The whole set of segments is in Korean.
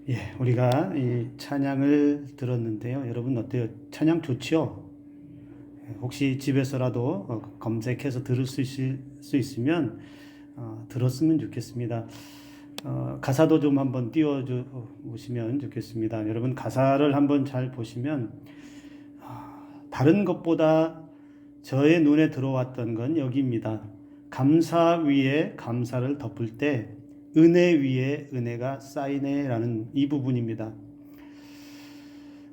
예, 우리가 이 찬양을 들었는데요. 여러분 어때요? 찬양 좋지요? 혹시 집에서라도 검색해서 들을 수 있으면 들었으면 좋겠습니다. 가사도 좀 한번 띄워주시면 좋겠습니다. 여러분 가사를 한번 잘 보시면 다른 것보다 저의 눈에 들어왔던 건 여기입니다. 감사 위에 감사를 덮을 때 은혜 위에 은혜가 쌓이네라는 이 부분입니다.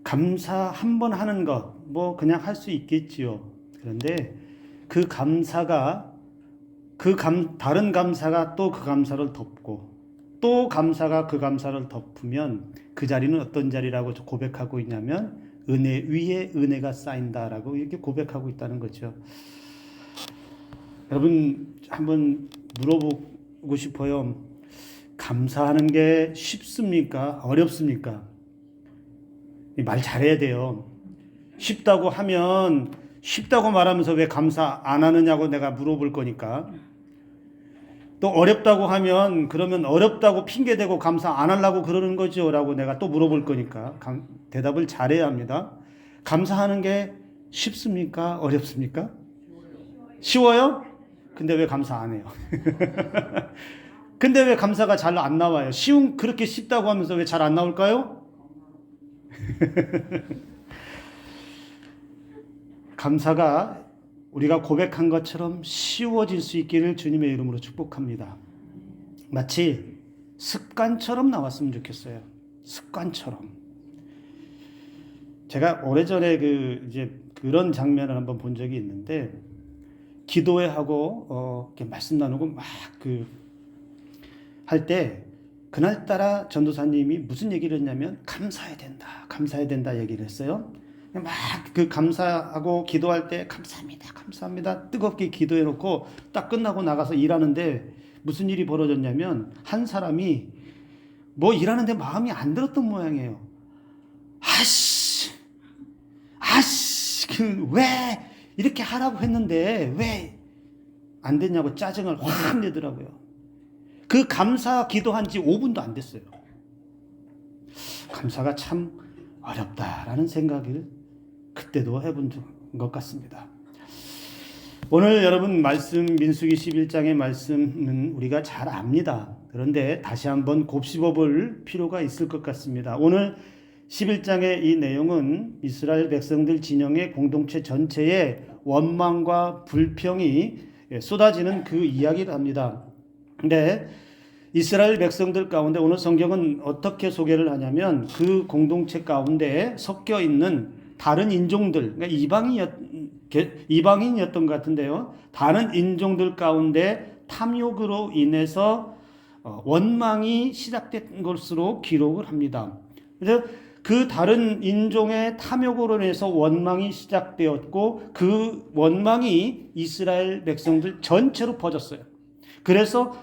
감사 한 번 하는 것, 뭐 그냥 할 수 있겠지요. 그런데 그 감사가 다른 감사가 또 그 감사를 덮고 또 감사가 그 감사를 덮으면 그 자리는 어떤 자리라고 고백하고 있냐면 은혜 위에 은혜가 쌓인다라고 이렇게 고백하고 있다는 거죠. 여러분 한번 물어보고 싶어요. 감사하는 게 쉽습니까? 어렵습니까? 말 잘해야 돼요. 쉽다고 말하면서 왜 감사 안 하느냐고 내가 물어볼 거니까. 또 어렵다고 하면 그러면 어렵다고 핑계대고 감사 안 하려고 그러는 거죠 라고 내가 또 물어볼 거니까 대답을 잘해야 합니다. 감사하는 게 쉽습니까? 어렵습니까? 쉬워요? 근데 왜 감사 안 해요? 근데 왜 감사가 잘 안 나와요? 그렇게 쉽다고 하면서 왜 잘 안 나올까요? 감사가 우리가 고백한 것처럼 쉬워질 수 있기를 주님의 이름으로 축복합니다. 마치 습관처럼 나왔으면 좋겠어요. 습관처럼. 제가 오래전에 이제 그런 장면을 한번 본 적이 있는데, 기도회 하고 이렇게 말씀 나누고 할 때 그날따라 전도사님이 무슨 얘기를 했냐면 감사해야 된다 얘기를 했어요. 막 감사하고 기도할 때 감사합니다 뜨겁게 기도해 놓고 딱 끝나고 나가서 일하는데 무슨 일이 벌어졌냐면 한 사람이 뭐 일하는데 마음이 안 들었던 모양이에요. 왜 이렇게 하라고 했는데 왜 안 됐냐고 짜증을 확 내더라고요. 그 감사 기도한 지 5분도 안 됐어요. 감사가 참 어렵다라는 생각을 그때도 해본 것 같습니다. 오늘 여러분 말씀 민수기 11장의 말씀은 우리가 잘 압니다. 그런데 다시 한번 곱씹어 볼 필요가 있을 것 같습니다. 오늘 11장의 이 내용은 이스라엘 백성들 진영의 공동체 전체의 원망과 불평이 쏟아지는 그 이야기를 합니다. 근데 이스라엘 백성들 가운데 오늘 성경은 어떻게 소개를 하냐면 그 공동체 가운데 섞여 있는 다른 인종들, 그러니까 이방인이었던 것 같은데요. 다른 인종들 가운데 탐욕으로 인해서 원망이 시작된 것으로 기록을 합니다. 그래서 그 다른 인종의 탐욕으로 인해서 원망이 시작되었고 그 원망이 이스라엘 백성들 전체로 퍼졌어요. 그래서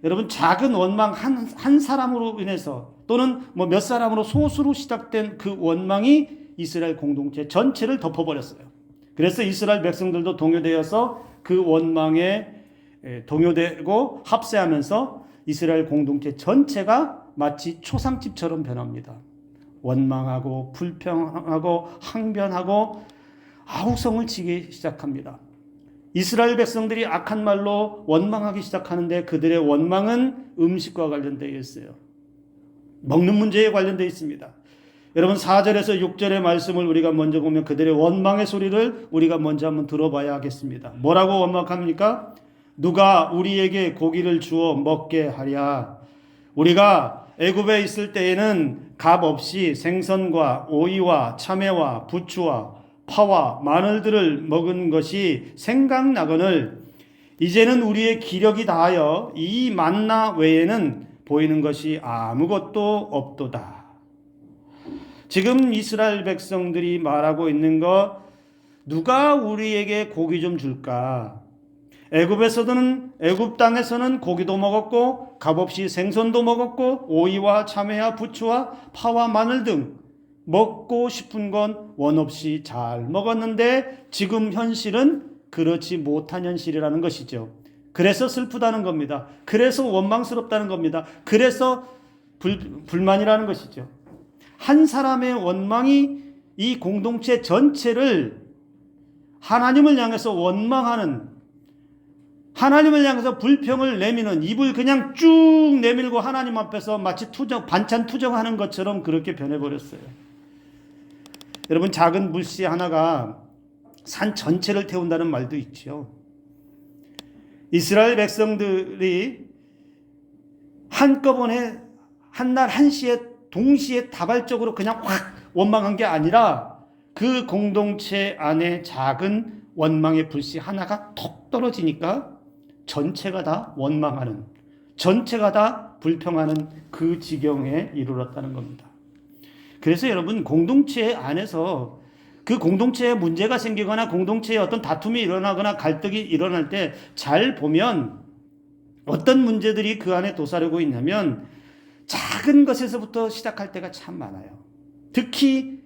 여러분 작은 원망 한 사람으로 인해서 또는 뭐 몇 사람으로 소수로 시작된 그 원망이 이스라엘 공동체 전체를 덮어버렸어요. 그래서 이스라엘 백성들도 동요되어서 그 원망에 동요되고 합세하면서 이스라엘 공동체 전체가 마치 초상집처럼 변합니다. 원망하고 불평하고 항변하고 아우성을 치기 시작합니다. 이스라엘 백성들이 악한 말로 원망하기 시작하는데 그들의 원망은 음식과 관련되어 있어요. 먹는 문제에 관련되어 있습니다. 여러분 4절에서 6절의 말씀을 우리가 먼저 보면 그들의 원망의 소리를 우리가 먼저 한번 들어봐야 하겠습니다. 뭐라고 원망합니까? 누가 우리에게 고기를 주어 먹게 하랴. 우리가 애굽에 있을 때에는 값 없이 생선과 오이와 참외와 부추와 파와 마늘들을 먹은 것이 생각나거늘 이제는 우리의 기력이 다하여 이 만나 외에는 보이는 것이 아무것도 없도다. 지금 이스라엘 백성들이 말하고 있는 것, 누가 우리에게 고기 좀 줄까? 애굽 땅에서는 고기도 먹었고 값없이 생선도 먹었고 오이와 참외와 부추와 파와 마늘 등 먹고 싶은 건 원 없이 잘 먹었는데 지금 현실은 그렇지 못한 현실이라는 것이죠. 그래서 슬프다는 겁니다. 그래서 원망스럽다는 겁니다. 그래서 불만이라는 것이죠. 한 사람의 원망이 이 공동체 전체를 하나님을 향해서 원망하는, 하나님을 향해서 불평을 내미는, 입을 그냥 쭉 내밀고 하나님 앞에서 마치 반찬 투정하는 것처럼 그렇게 변해버렸어요. 여러분, 작은 물씨 하나가 산 전체를 태운다는 말도 있죠. 이스라엘 백성들이 한꺼번에 한날 한시에 동시에 다발적으로 그냥 확 원망한 게 아니라 그 공동체 안에 작은 원망의 불씨 하나가 톡 떨어지니까 전체가 다 원망하는, 전체가 다 불평하는 그 지경에 이르렀다는 겁니다. 그래서 여러분, 공동체 안에서 그 공동체에 문제가 생기거나 공동체에 어떤 다툼이 일어나거나 갈등이 일어날 때 잘 보면 어떤 문제들이 그 안에 도사리고 있냐면 작은 것에서부터 시작할 때가 참 많아요. 특히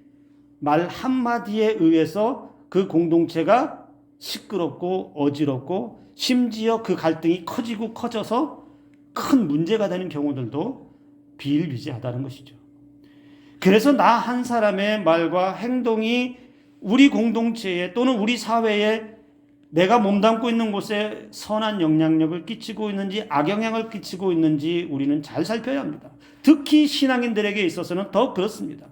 말 한마디에 의해서 그 공동체가 시끄럽고 어지럽고 심지어 그 갈등이 커지고 커져서 큰 문제가 되는 경우들도 비일비재하다는 것이죠. 그래서 나 한 사람의 말과 행동이 우리 공동체에 또는 우리 사회에 내가 몸담고 있는 곳에 선한 영향력을 끼치고 있는지 악영향을 끼치고 있는지 우리는 잘 살펴야 합니다. 특히 신앙인들에게 있어서는 더 그렇습니다.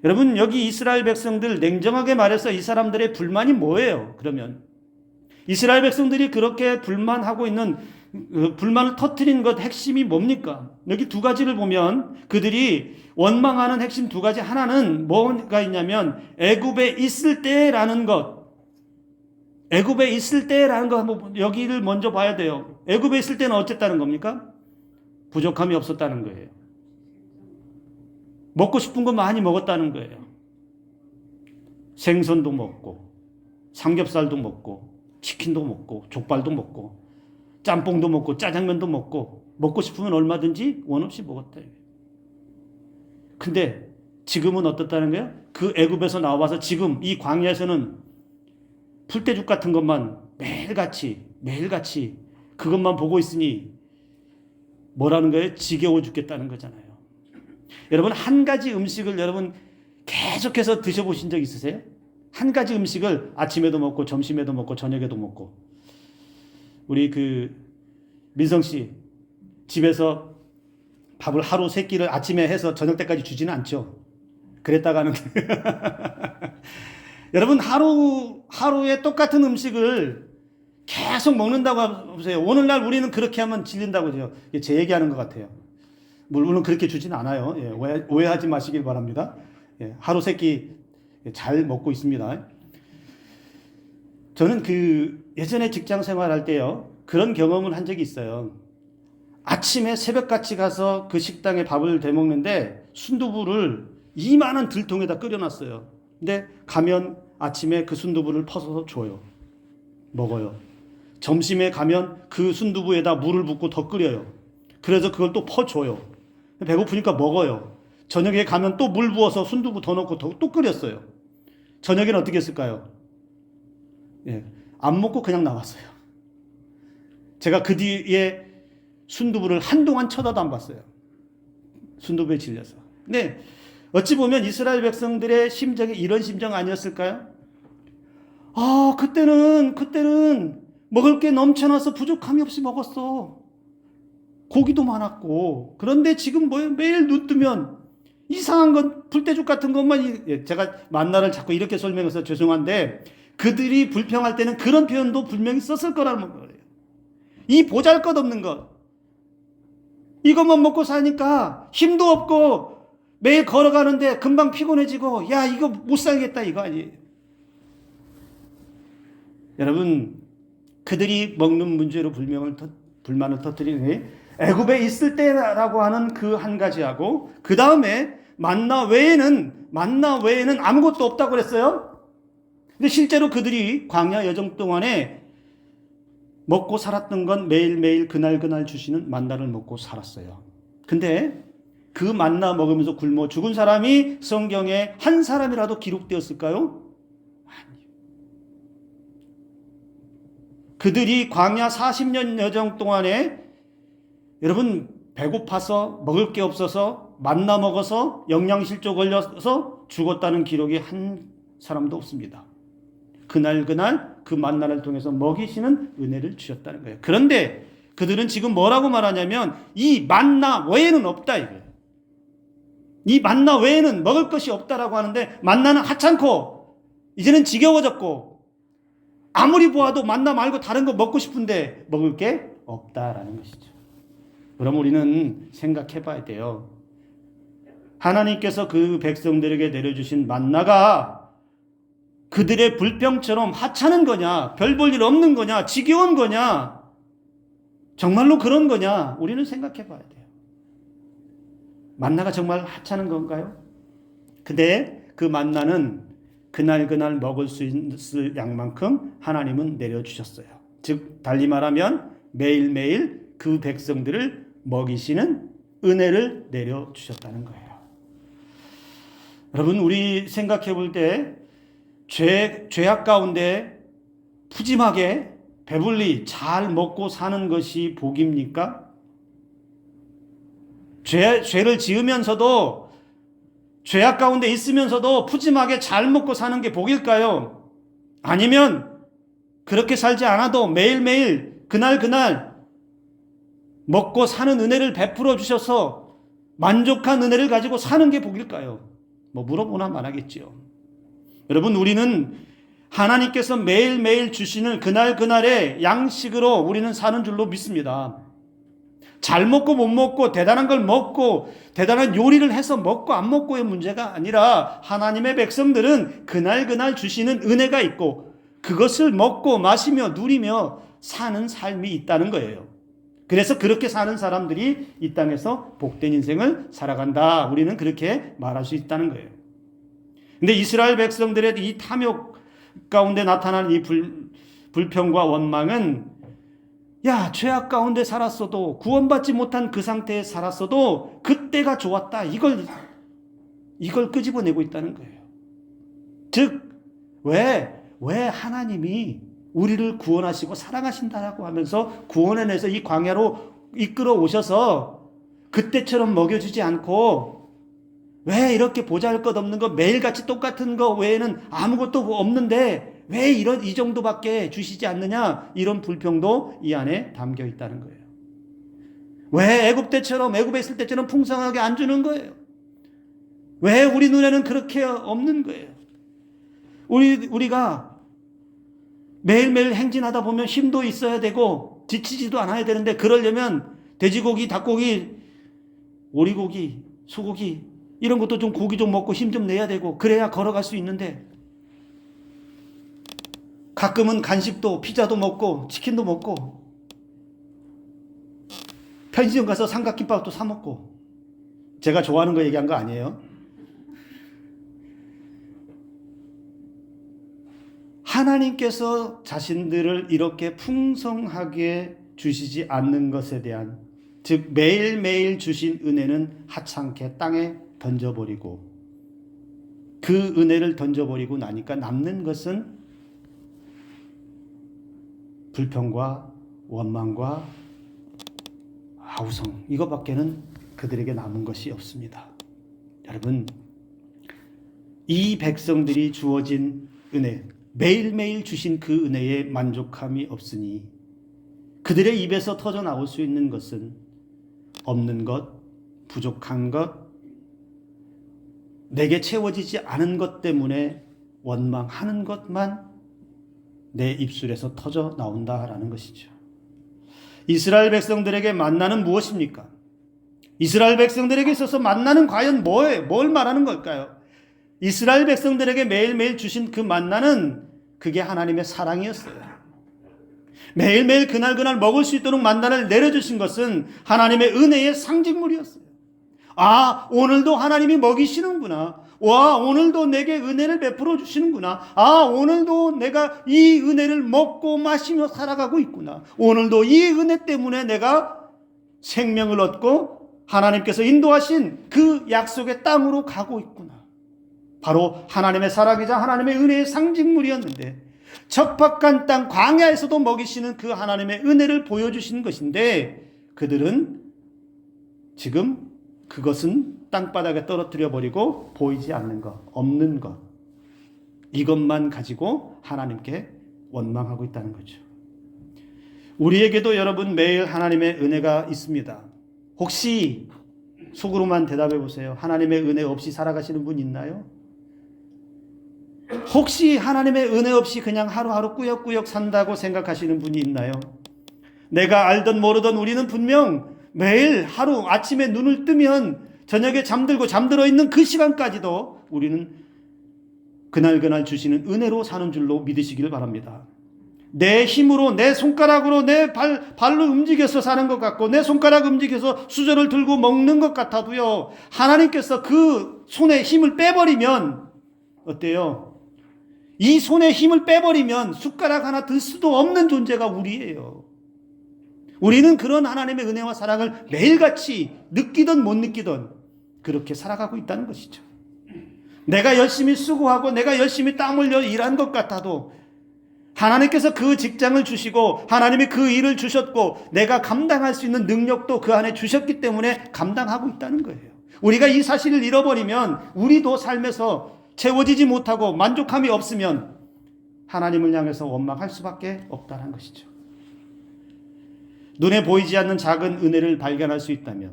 여러분, 여기 이스라엘 백성들, 냉정하게 말해서 이 사람들의 불만이 뭐예요? 그러면 이스라엘 백성들이 그렇게 불만하고 있는, 불만을 터뜨린 것 핵심이 뭡니까? 여기 두 가지를 보면 그들이 원망하는 핵심 두 가지, 하나는 뭐가 있냐면 애굽에 있을 때라는 것. 애굽에 있을 때라는 거 한번 여기를 먼저 봐야 돼요. 애굽에 있을 때는 어쨌다는 겁니까? 부족함이 없었다는 거예요. 먹고 싶은 거 많이 먹었다는 거예요. 생선도 먹고 삼겹살도 먹고 치킨도 먹고 족발도 먹고 짬뽕도 먹고 짜장면도 먹고 싶으면 얼마든지 원 없이 먹었다. 근데 지금은 어떻다는 거예요? 그 애굽에서 나와서 지금 이 광야에서는 풀떼죽 같은 것만 매일같이 그것만 보고 있으니 뭐라는 거예요? 지겨워 죽겠다는 거잖아요. 여러분, 한 가지 음식을 여러분 계속해서 드셔보신 적 있으세요? 한 가지 음식을 아침에도 먹고 점심에도 먹고 저녁에도 먹고. 우리 그 민성 씨 집에서 밥을 하루 세 끼를 아침에 해서 저녁 때까지 주지는 않죠. 그랬다가는 여러분, 하루에 똑같은 음식을 계속 먹는다고 보세요. 오늘날 우리는 그렇게 하면 질린다고 해요. 제 얘기하는 것 같아요. 물론 그렇게 주진 않아요. 예, 오해하지 마시길 바랍니다. 예, 하루 세 끼 잘 먹고 있습니다. 저는 예전에 직장 생활할 때요, 그런 경험을 한 적이 있어요. 아침에 새벽같이 가서 그 식당에 밥을 대먹는데 순두부를 이만한 들통에다 끓여놨어요. 근데 가면 아침에 그 순두부를 퍼서 줘요. 먹어요. 점심에 가면 그 순두부에다 물을 붓고 더 끓여요. 그래서 그걸 또 퍼줘요. 배고프니까 먹어요. 저녁에 가면 또 물 부어서 순두부 더 넣고 또 끓였어요. 저녁에는 어떻게 했을까요? 예, 안 먹고 그냥 나왔어요. 제가 그 뒤에 순두부를 한동안 쳐다도 안 봤어요. 순두부에 질려서. 근데 어찌 보면 이스라엘 백성들의 심정이 이런 심정 아니었을까요? 그때는 먹을 게 넘쳐나서 부족함이 없이 먹었어. 고기도 많았고. 그런데 지금 뭐예요? 매일 눈 뜨면 이상한 건 풀떼죽 같은 것만. 제가 만나를 자꾸 이렇게 설명해서 죄송한데 그들이 불평할 때는 그런 표현도 분명히 썼을 거라는 거예요. 이 보잘것없는 것, 이것만 먹고 사니까 힘도 없고 매일 걸어가는데 금방 피곤해지고, 야, 이거 못 살겠다, 이거 아니에요. 여러분, 그들이 먹는 문제로 불만을 터뜨리니 애굽에 있을 때라고 하는 그 한 가지하고, 그 다음에 만나 외에는 아무것도 없다고 그랬어요. 근데 실제로 그들이 광야 여정 동안에 먹고 살았던 건 매일매일 그날 주시는 만나를 먹고 살았어요. 근데 그 만나 먹으면서 굶어 죽은 사람이 성경에 한 사람이라도 기록되었을까요? 아니요. 그들이 광야 40년 여정 동안에 여러분 배고파서 먹을 게 없어서 만나 먹어서 영양실조 걸려서 죽었다는 기록이 한 사람도 없습니다. 그날 그 만나를 통해서 먹이시는 은혜를 주셨다는 거예요. 그런데 그들은 지금 뭐라고 말하냐면 이 만나 외에는 없다 이거예요. 이 만나 외에는 먹을 것이 없다라고 하는데 만나는 하찮고 이제는 지겨워졌고 아무리 보아도 만나 말고 다른 거 먹고 싶은데 먹을 게 없다라는 것이죠. 그럼 우리는 생각해 봐야 돼요. 하나님께서 그 백성들에게 내려주신 만나가 그들의 불평처럼 하찮은 거냐, 별 볼 일 없는 거냐, 지겨운 거냐, 정말로 그런 거냐, 우리는 생각해 봐야 돼요. 만나가 정말 하찮은 건가요? 근데 그 만나는 그날 먹을 수 있을 양만큼 하나님은 내려주셨어요. 즉 달리 말하면 매일매일 그 백성들을 먹이시는 은혜를 내려주셨다는 거예요. 여러분, 우리 생각해 볼 때 죄악 가운데 푸짐하게 배불리 잘 먹고 사는 것이 복입니까? 죄를 지으면서도 죄악 가운데 있으면서도 푸짐하게 잘 먹고 사는 게 복일까요? 아니면 그렇게 살지 않아도 매일매일 그날 먹고 사는 은혜를 베풀어 주셔서 만족한 은혜를 가지고 사는 게 복일까요? 물어보나 말하겠지요. 여러분, 우리는 하나님께서 매일매일 주시는 그날의 양식으로 우리는 사는 줄로 믿습니다. 잘 먹고 못 먹고 대단한 걸 먹고 대단한 요리를 해서 먹고 안 먹고의 문제가 아니라 하나님의 백성들은 그날 주시는 은혜가 있고 그것을 먹고 마시며 누리며 사는 삶이 있다는 거예요. 그래서 그렇게 사는 사람들이 이 땅에서 복된 인생을 살아간다. 우리는 그렇게 말할 수 있다는 거예요. 근데 이스라엘 백성들의 이 탐욕 가운데 나타나는 이 불평과 원망은 죄악 가운데 살았어도 구원받지 못한 그 상태에 살았어도 그때가 좋았다. 이걸 끄집어내고 있다는 거예요. 즉 왜 하나님이 우리를 구원하시고 사랑하신다라고 하면서 구원해내서 이 광야로 이끌어 오셔서 그때처럼 먹여주지 않고 왜 이렇게 보잘것없는 거 매일같이 똑같은 거 외에는 아무것도 없는데 왜 이 정도밖에 주시지 않느냐, 이런 불평도 이 안에 담겨 있다는 거예요. 왜 애굽에 있을 때처럼 풍성하게 안 주는 거예요? 왜 우리 눈에는 그렇게 없는 거예요? 우리가 매일매일 행진하다 보면 힘도 있어야 되고 지치지도 않아야 되는데 그러려면 돼지고기, 닭고기, 오리고기, 소고기 이런 것도 좀 고기 좀 먹고 힘 좀 내야 되고 그래야 걸어갈 수 있는데 가끔은 간식도 피자도 먹고 치킨도 먹고 편의점 가서 삼각김밥도 사 먹고, 제가 좋아하는 거 얘기한 거 아니에요. 하나님께서 자신들을 이렇게 풍성하게 주시지 않는 것에 대한, 즉 매일매일 주신 은혜는 하찮게 땅에 던져버리고 그 은혜를 던져버리고 나니까 남는 것은 불평과 원망과 아우성, 이거밖에는 그들에게 남은 것이 없습니다. 여러분, 이 백성들이 주어진 은혜, 매일매일 주신 그 은혜에 만족함이 없으니 그들의 입에서 터져 나올 수 있는 것은 없는 것, 부족한 것, 내게 채워지지 않은 것 때문에 원망하는 것만 내 입술에서 터져 나온다라는 것이죠. 이스라엘 백성들에게 만나는 무엇입니까? 이스라엘 백성들에게 있어서 만나는 과연 뭐예요? 뭘 말하는 걸까요? 이스라엘 백성들에게 매일매일 주신 그 만나는 그게 하나님의 사랑이었어요. 매일매일 그날 먹을 수 있도록 만나를 내려주신 것은 하나님의 은혜의 상징물이었어요. 아, 오늘도 하나님이 먹이시는구나. 와, 오늘도 내게 은혜를 베풀어 주시는구나. 아, 오늘도 내가 이 은혜를 먹고 마시며 살아가고 있구나. 오늘도 이 은혜 때문에 내가 생명을 얻고 하나님께서 인도하신 그 약속의 땅으로 가고 있구나. 바로 하나님의 사랑이자 하나님의 은혜의 상징물이었는데, 척박한 땅 광야에서도 먹이시는 그 하나님의 은혜를 보여주시는 것인데, 그들은 지금 그것은 땅바닥에 떨어뜨려 버리고 보이지 않는 것, 없는 것, 이것만 가지고 하나님께 원망하고 있다는 거죠. 우리에게도 여러분 매일 하나님의 은혜가 있습니다. 혹시 속으로만 대답해 보세요. 하나님의 은혜 없이 살아가시는 분 있나요? 혹시 하나님의 은혜 없이 그냥 하루하루 꾸역꾸역 산다고 생각하시는 분이 있나요? 내가 알던 모르던 우리는 분명 매일 하루 아침에 눈을 뜨면 저녁에 잠들고 잠들어 있는 그 시간까지도 우리는 그날 주시는 은혜로 사는 줄로 믿으시기를 바랍니다. 내 힘으로 내 손가락으로 내 발로 움직여서 사는 것 같고 내 손가락 움직여서 수저를 들고 먹는 것 같아도요, 하나님께서 그 손에 힘을 빼버리면 어때요? 이 손에 힘을 빼버리면 숟가락 하나 들 수도 없는 존재가 우리예요. 우리는 그런 하나님의 은혜와 사랑을 매일같이 느끼든 못 느끼든 그렇게 살아가고 있다는 것이죠. 내가 열심히 수고하고 내가 열심히 땀 흘려 일한 것 같아도 하나님께서 그 직장을 주시고 하나님이 그 일을 주셨고 내가 감당할 수 있는 능력도 그 안에 주셨기 때문에 감당하고 있다는 거예요. 우리가 이 사실을 잃어버리면 우리도 삶에서 채워지지 못하고 만족함이 없으면 하나님을 향해서 원망할 수밖에 없다는 것이죠. 눈에 보이지 않는 작은 은혜를 발견할 수 있다면,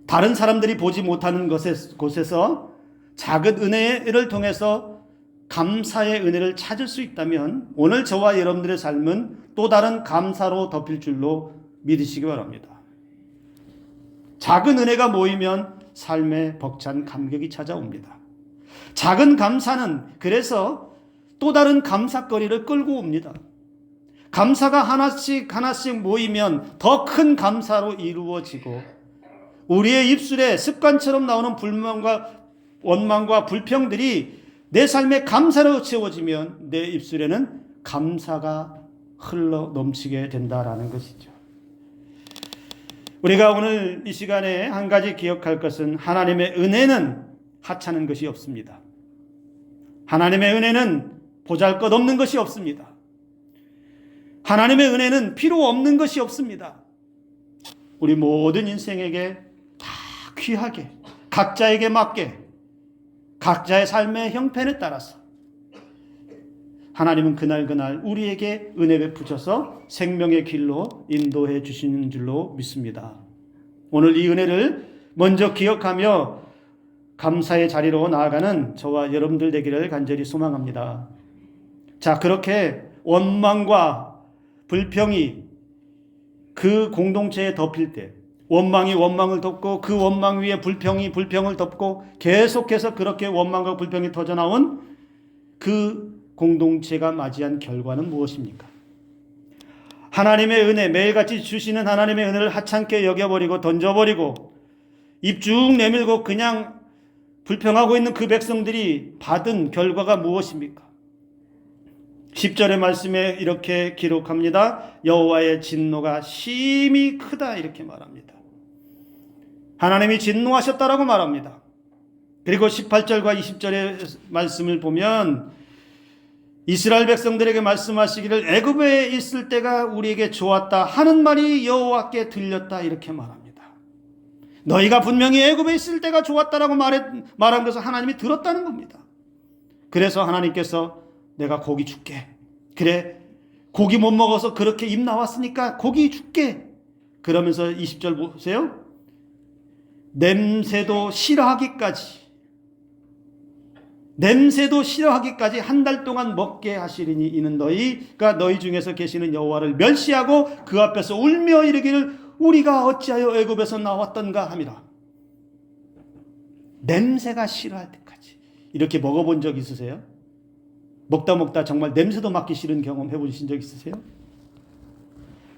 다른 사람들이 보지 못하는 곳에서 작은 은혜를 통해서 감사의 은혜를 찾을 수 있다면 오늘 저와 여러분들의 삶은 또 다른 감사로 덮일 줄로 믿으시기 바랍니다. 작은 은혜가 모이면 삶에 벅찬 감격이 찾아옵니다. 작은 감사는 그래서 또 다른 감사거리를 끌고 옵니다. 감사가 하나씩 모이면 더 큰 감사로 이루어지고 우리의 입술에 습관처럼 나오는 불만과 원망과 불평들이 내 삶에 감사로 채워지면 내 입술에는 감사가 흘러 넘치게 된다라는 것이죠. 우리가 오늘 이 시간에 한 가지 기억할 것은 하나님의 은혜는 하찮은 것이 없습니다. 하나님의 은혜는 보잘것없는 것이 없습니다. 하나님의 은혜는 필요 없는 것이 없습니다. 우리 모든 인생에게 다 귀하게 각자에게 맞게 각자의 삶의 형편에 따라서 하나님은 그날 우리에게 은혜 베푸셔서 생명의 길로 인도해 주시는 줄로 믿습니다. 오늘 이 은혜를 먼저 기억하며 감사의 자리로 나아가는 저와 여러분들 되기를 간절히 소망합니다. 자, 그렇게 원망과 불평이 그 공동체에 덮일 때, 원망이 원망을 덮고 그 원망 위에 불평이 불평을 덮고 계속해서 그렇게 원망과 불평이 터져나온 그 공동체가 맞이한 결과는 무엇입니까? 하나님의 은혜, 매일같이 주시는 하나님의 은혜를 하찮게 여겨버리고 던져버리고 입 쭉 내밀고 그냥 불평하고 있는 그 백성들이 받은 결과가 무엇입니까? 10절의 말씀에 이렇게 기록합니다. 여호와의 진노가 심히 크다 이렇게 말합니다. 하나님이 진노하셨다라고 말합니다. 그리고 18절과 20절의 말씀을 보면 이스라엘 백성들에게 말씀하시기를 애굽에 있을 때가 우리에게 좋았다 하는 말이 여호와께 들렸다 이렇게 말합니다. 너희가 분명히 애굽에 있을 때가 좋았다라고 말한 것을 하나님이 들었다는 겁니다. 그래서 하나님께서 내가 고기 줄게. 그래, 고기 못 먹어서 그렇게 입 나왔으니까 고기 줄게. 그러면서 20절 보세요. 냄새도 싫어하기까지 한 달 동안 먹게 하시리니 이는 너희가 너희 중에서 계시는 여호와를 멸시하고 그 앞에서 울며 이르기를 우리가 어찌하여 애굽에서 나왔던가 함이라. 냄새가 싫어할 때까지. 이렇게 먹어본 적 있으세요? 먹다 정말 냄새도 맡기 싫은 경험 해보신 적 있으세요?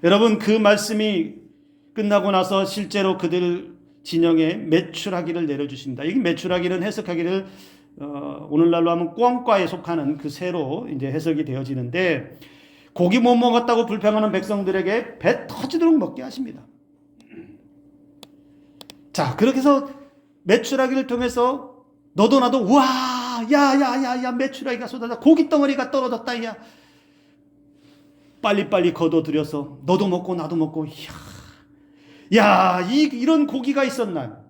여러분, 그 말씀이 끝나고 나서 실제로 그들 진영에 메추라기를 내려주십니다. 이 메추라기는 해석하기를 오늘날로 하면 꿩과에 속하는 그 새로 이제 해석이 되어지는데 고기 못 먹었다고 불평하는 백성들에게 배 터지도록 먹게 하십니다. 자, 그렇게 해서 메추라기를 통해서 너도 나도 우와 야 메추라기가 쏟아져 고기 덩어리가 떨어졌다 야 빨리 거둬들여서 너도 먹고 나도 먹고 이야 야, 이런 고기가 있었나?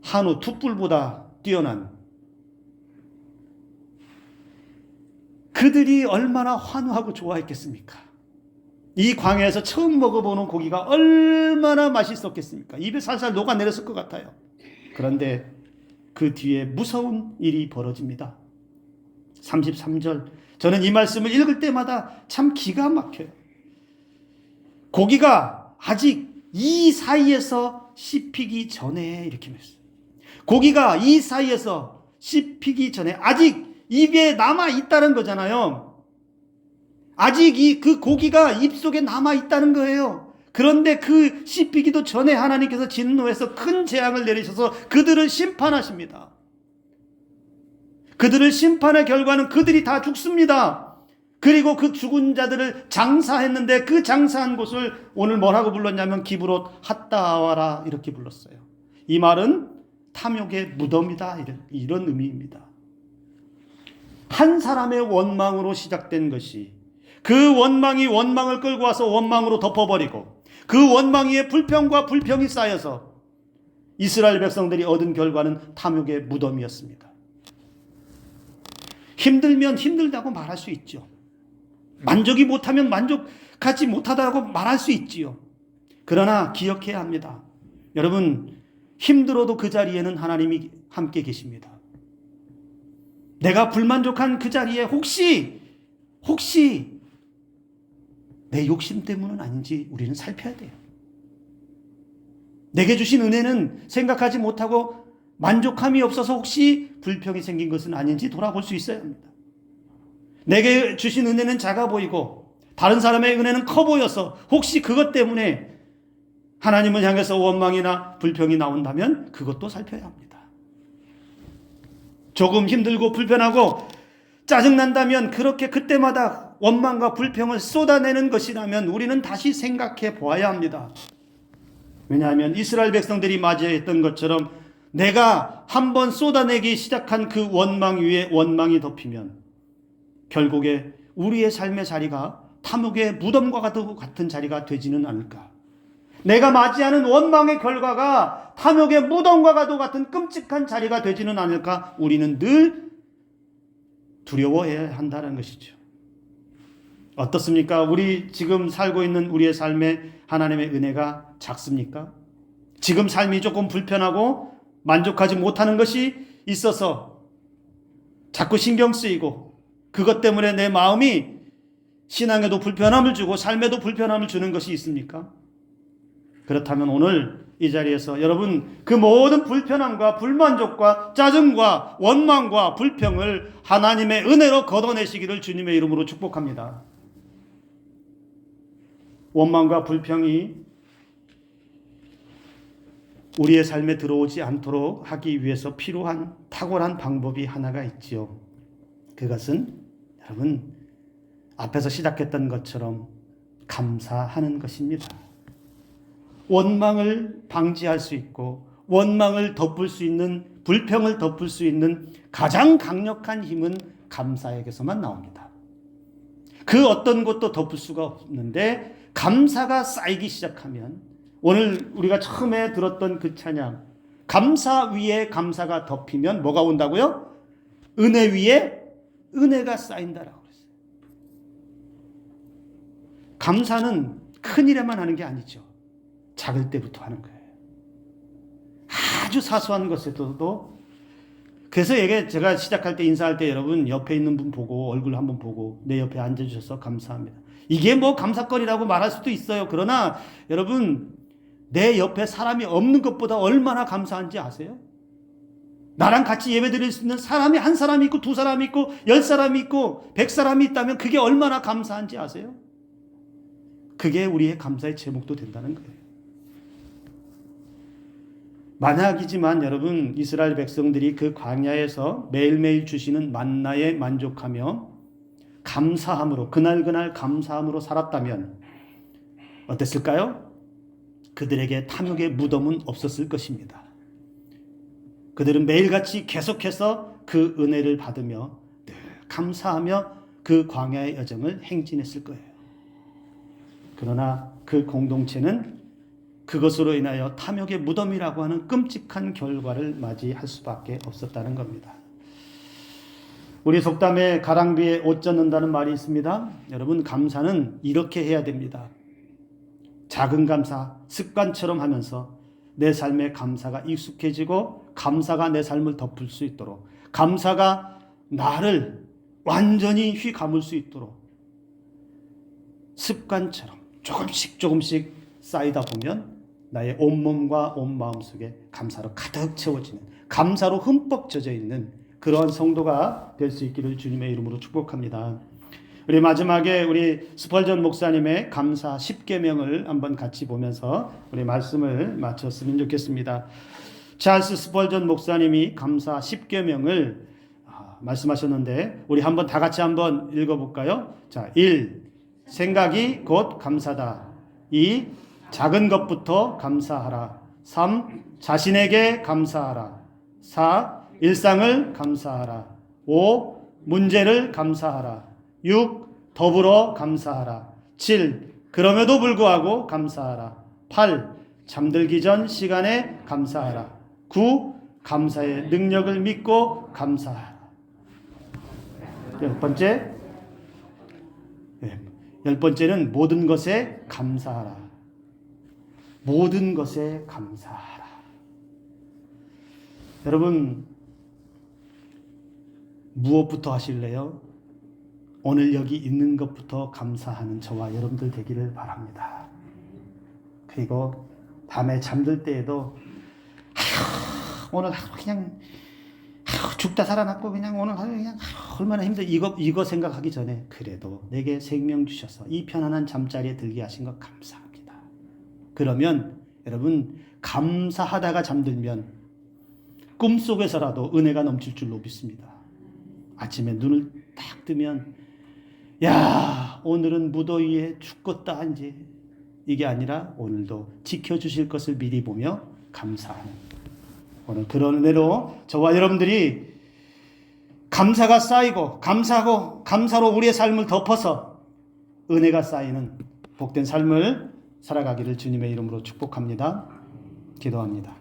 한우 툭불보다 뛰어난. 그들이 얼마나 환호하고 좋아했겠습니까? 이 광야에서 처음 먹어보는 고기가 얼마나 맛있었겠습니까? 입에 살살 녹아내렸을 것 같아요. 그런데 그 뒤에 무서운 일이 벌어집니다. 33절. 저는 이 말씀을 읽을 때마다 참 기가 막혀요. 고기가 아직 이 사이에서 씹히기 전에, 이렇게 말했어요. 고기가 이 사이에서 씹히기 전에 아직 입에 남아있다는 거잖아요. 아직 그 고기가 입속에 남아있다는 거예요. 그런데 그 씹히기도 전에 하나님께서 진노해서 큰 재앙을 내리셔서 그들을 심판하십니다. 그들을 심판의 결과는 그들이 다 죽습니다. 그리고 그 죽은 자들을 장사했는데 그 장사한 곳을 오늘 뭐라고 불렀냐면 기브롯 핫다와라 이렇게 불렀어요. 이 말은 탐욕의 무덤이다, 이런 의미입니다. 한 사람의 원망으로 시작된 것이 그 원망이 원망을 끌고 와서 원망으로 덮어버리고 그 원망 위에 불평과 불평이 쌓여서 이스라엘 백성들이 얻은 결과는 탐욕의 무덤이었습니다. 힘들면 힘들다고 말할 수 있죠. 만족이 못하면 만족하지 못하다고 말할 수 있지요. 그러나 기억해야 합니다. 여러분, 힘들어도 그 자리에는 하나님이 함께 계십니다. 내가 불만족한 그 자리에 혹시 내 욕심 때문은 아닌지 우리는 살펴야 돼요. 내게 주신 은혜는 생각하지 못하고 만족함이 없어서 혹시 불평이 생긴 것은 아닌지 돌아볼 수 있어야 합니다. 내게 주신 은혜는 작아 보이고 다른 사람의 은혜는 커 보여서 혹시 그것 때문에 하나님을 향해서 원망이나 불평이 나온다면 그것도 살펴야 합니다. 조금 힘들고 불편하고 짜증난다면 그렇게 그때마다 원망과 불평을 쏟아내는 것이라면 우리는 다시 생각해 보아야 합니다. 왜냐하면 이스라엘 백성들이 맞이했던 것처럼 내가 한번 쏟아내기 시작한 그 원망 위에 원망이 덮이면 결국에 우리의 삶의 자리가 탐욕의 무덤과 같은 자리가 되지는 않을까. 내가 맞이하는 원망의 결과가 탐욕의 무덤과 같은 끔찍한 자리가 되지는 않을까. 우리는 늘 두려워해야 한다는 것이죠. 어떻습니까? 우리 지금 살고 있는 우리의 삶에 하나님의 은혜가 작습니까? 지금 삶이 조금 불편하고 만족하지 못하는 것이 있어서 자꾸 신경 쓰이고 그것 때문에 내 마음이 신앙에도 불편함을 주고 삶에도 불편함을 주는 것이 있습니까? 그렇다면 오늘 이 자리에서 여러분 그 모든 불편함과 불만족과 짜증과 원망과 불평을 하나님의 은혜로 걷어내시기를 주님의 이름으로 축복합니다. 원망과 불평이 우리의 삶에 들어오지 않도록 하기 위해서 필요한 탁월한 방법이 하나가 있지요. 그것은 여러분 앞에서 시작했던 것처럼 감사하는 것입니다. 원망을 방지할 수 있고 원망을 덮을 수 있는, 불평을 덮을 수 있는 가장 강력한 힘은 감사에게서만 나옵니다. 그 어떤 것도 덮을 수가 없는데 감사가 쌓이기 시작하면 오늘 우리가 처음에 들었던 그 찬양 감사 위에 감사가 덮이면 뭐가 온다고요? 은혜 위에 은혜가 쌓인다라고 그랬어요. 감사는 큰 일에만 하는 게 아니죠. 작을 때부터 하는 거예요. 아주 사소한 것에도. 그래서 제가 시작할 때 인사할 때 여러분 옆에 있는 분 보고 얼굴 한번 보고 내 옆에 앉아주셔서 감사합니다. 이게 뭐 감사거리라고 말할 수도 있어요. 그러나 여러분 내 옆에 사람이 없는 것보다 얼마나 감사한지 아세요? 나랑 같이 예배 드릴 수 있는 사람이 한 사람이 있고 두 사람이 있고 10사람이 있고 100사람이 있다면 그게 얼마나 감사한지 아세요? 그게 우리의 감사의 제목도 된다는 거예요. 만약이지만 여러분 이스라엘 백성들이 그 광야에서 매일매일 주시는 만나에 만족하며 감사함으로 그날 감사함으로 살았다면 어땠을까요? 그들에게 탐욕의 무덤은 없었을 것입니다. 그들은 매일같이 계속해서 그 은혜를 받으며 늘 감사하며 그 광야의 여정을 행진했을 거예요. 그러나 그 공동체는 그것으로 인하여 탐욕의 무덤이라고 하는 끔찍한 결과를 맞이할 수밖에 없었다는 겁니다. 우리 속담에 가랑비에 옷 젖는다는 말이 있습니다. 여러분, 감사는 이렇게 해야 됩니다. 작은 감사, 습관처럼 하면서 내 삶에 감사가 익숙해지고 감사가 내 삶을 덮을 수 있도록, 감사가 나를 완전히 휘감을 수 있도록 습관처럼 조금씩 쌓이다 보면 나의 온몸과 온 마음 속에 감사로 가득 채워지는, 감사로 흠뻑 젖어 있는 그러한 성도가 될 수 있기를 주님의 이름으로 축복합니다. 우리 마지막에 우리 스펄전 목사님의 감사 10계명을 한번 같이 보면서 우리 말씀을 마쳤으면 좋겠습니다. 찰스 스펄전 목사님이 감사 10계명을 말씀하셨는데 우리 한번 다 같이 한번 읽어볼까요? 자, 1. 생각이 곧 감사다. 2. 작은 것부터 감사하라. 3. 자신에게 감사하라. 4. 일상을 감사하라. 5. 문제를 감사하라. 6. 더불어 감사하라. 7. 그럼에도 불구하고 감사하라. 8. 잠들기 전 시간에 감사하라. 9. 감사의 능력을 믿고 감사하라. 10번째, 10번째는 모든 것에 감사하라. 모든 것에 감사하라. 여러분, 무엇부터 하실래요? 오늘 여기 있는 것부터 감사하는 저와 여러분들 되기를 바랍니다. 그리고 밤에 잠들 때에도 오늘 하루 그냥 죽다 살아났고 그냥 오늘 하루 그냥 얼마나 힘들어 이거 생각하기 전에 그래도 내게 생명 주셔서 이 편안한 잠자리에 들게 하신 것 감사합니다. 그러면 여러분, 감사하다가 잠들면 꿈속에서라도 은혜가 넘칠 줄로 믿습니다. 아침에 눈을 딱 뜨면 야, 오늘은 무더위에 죽겠다 이제 이게 아니라 오늘도 지켜주실 것을 미리 보며 감사하는, 오늘 그런 은혜로 저와 여러분들이 감사가 쌓이고 감사하고 감사로 우리의 삶을 덮어서 은혜가 쌓이는 복된 삶을 살아가기를 주님의 이름으로 축복합니다. 기도합니다.